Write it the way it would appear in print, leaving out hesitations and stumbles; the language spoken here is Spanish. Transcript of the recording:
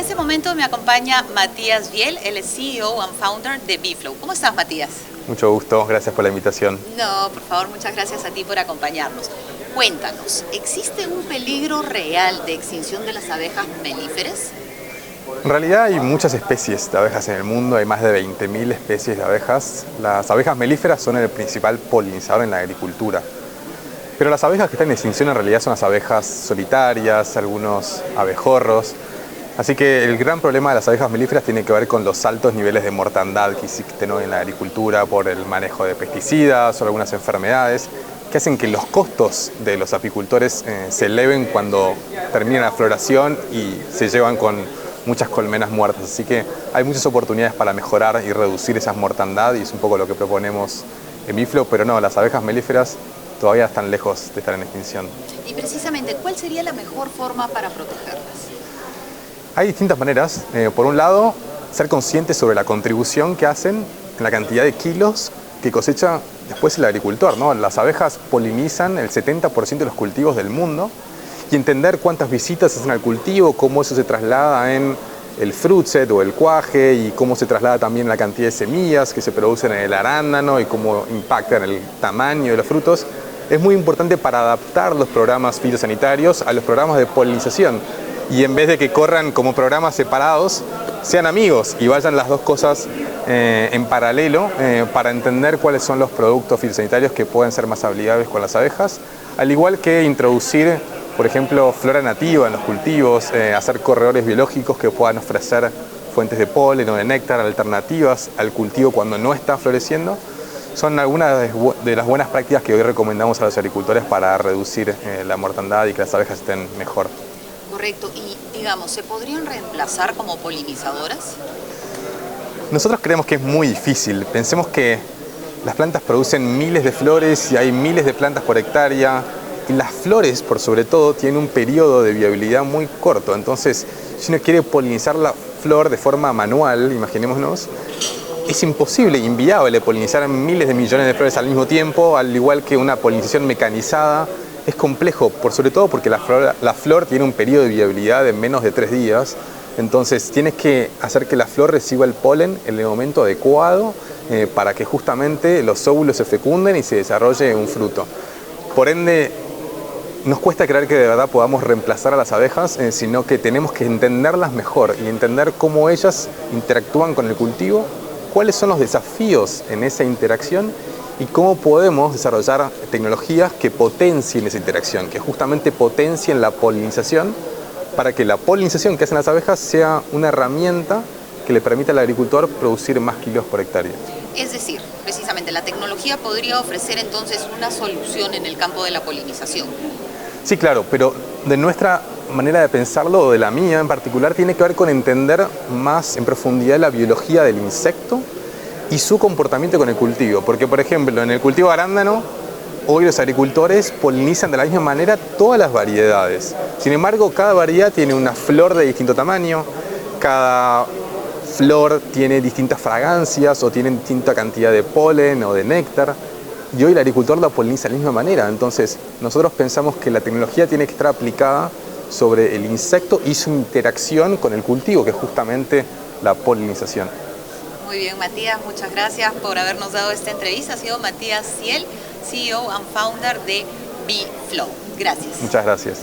este momento me acompaña Matías Viel, él es CEO and founder de Bee-Flow. ¿Cómo estás, Matías? Mucho gusto, gracias por la invitación. No, por favor, muchas gracias a ti por acompañarnos. Cuéntanos, ¿existe un peligro real de extinción de las abejas melíferas? En realidad hay muchas especies de abejas en el mundo, hay más de 20.000 especies de abejas. Las abejas melíferas son el principal polinizador en la agricultura. Pero las abejas que están en extinción en realidad son las abejas solitarias, algunos abejorros. Así que el gran problema de las abejas melíferas tiene que ver con los altos niveles de mortandad que existen hoy en la agricultura por el manejo de pesticidas o algunas enfermedades que hacen que los costos de los apicultores se eleven cuando termina la floración y se llevan con muchas colmenas muertas. Así que hay muchas oportunidades para mejorar y reducir esa mortandad y es un poco lo que proponemos en Bee-Flow, pero no, las abejas melíferas todavía están lejos de estar en extinción. Y precisamente, ¿cuál sería la mejor forma para protegerlas? Hay distintas maneras. Por un lado, ser conscientes sobre la contribución que hacen en la cantidad de kilos que cosecha después el agricultor, ¿no? Las abejas polinizan el 70% de los cultivos del mundo y entender cuántas visitas hacen al cultivo, cómo eso se traslada en el fruit set o el cuaje y cómo se traslada también la cantidad de semillas que se producen en el arándano y cómo impacta en el tamaño de los frutos. Es muy importante para adaptar los programas fitosanitarios a los programas de polinización y en vez de que corran como programas separados, sean amigos y vayan las dos cosas en paralelo para entender cuáles son los productos fitosanitarios que pueden ser más amigables con las abejas, al igual que introducir, por ejemplo, flora nativa en los cultivos, hacer corredores biológicos que puedan ofrecer fuentes de polen o de néctar alternativas al cultivo cuando no está floreciendo. Son algunas de las buenas prácticas que hoy recomendamos a los agricultores para reducir la mortandad y que las abejas estén mejor. Correcto. Y, digamos, ¿se podrían reemplazar como polinizadoras? Nosotros creemos que es muy difícil. Pensemos que las plantas producen miles de flores y hay miles de plantas por hectárea. Y las flores, por sobre todo, tienen un periodo de viabilidad muy corto. Entonces, si uno quiere polinizar la flor de forma manual, imaginémonos, es imposible, inviable polinizar miles de millones de flores al mismo tiempo, al igual que una polinización mecanizada. Es complejo, sobre todo porque la flor tiene un periodo de viabilidad de menos de 3 días. Entonces tienes que hacer que la flor reciba el polen en el momento adecuado para que justamente los óvulos se fecunden y se desarrolle un fruto. Por ende, nos cuesta creer que de verdad podamos reemplazar a las abejas, sino que tenemos que entenderlas mejor y entender cómo ellas interactúan con el cultivo, cuáles son los desafíos en esa interacción y cómo podemos desarrollar tecnologías que potencien esa interacción, que justamente potencien la polinización para que la polinización que hacen las abejas sea una herramienta que le permita al agricultor producir más kilos por hectárea. Es decir, precisamente la tecnología podría ofrecer entonces una solución en el campo de la polinización. Sí, claro, pero de nuestra manera de pensarlo, o de la mía en particular, tiene que ver con entender más en profundidad la biología del insecto y su comportamiento con el cultivo. Porque, por ejemplo, en el cultivo de arándano, hoy los agricultores polinizan de la misma manera todas las variedades. Sin embargo, cada variedad tiene una flor de distinto tamaño, cada flor tiene distintas fragancias o tiene distinta cantidad de polen o de néctar. Y hoy el agricultor la poliniza de la misma manera. Entonces, nosotros pensamos que la tecnología tiene que estar aplicada sobre el insecto y su interacción con el cultivo, que es justamente la polinización. Muy bien, Matías, muchas gracias por habernos dado esta entrevista. Ha sido Matías Viel, CEO and founder de Bee-Flow. Gracias. Muchas gracias.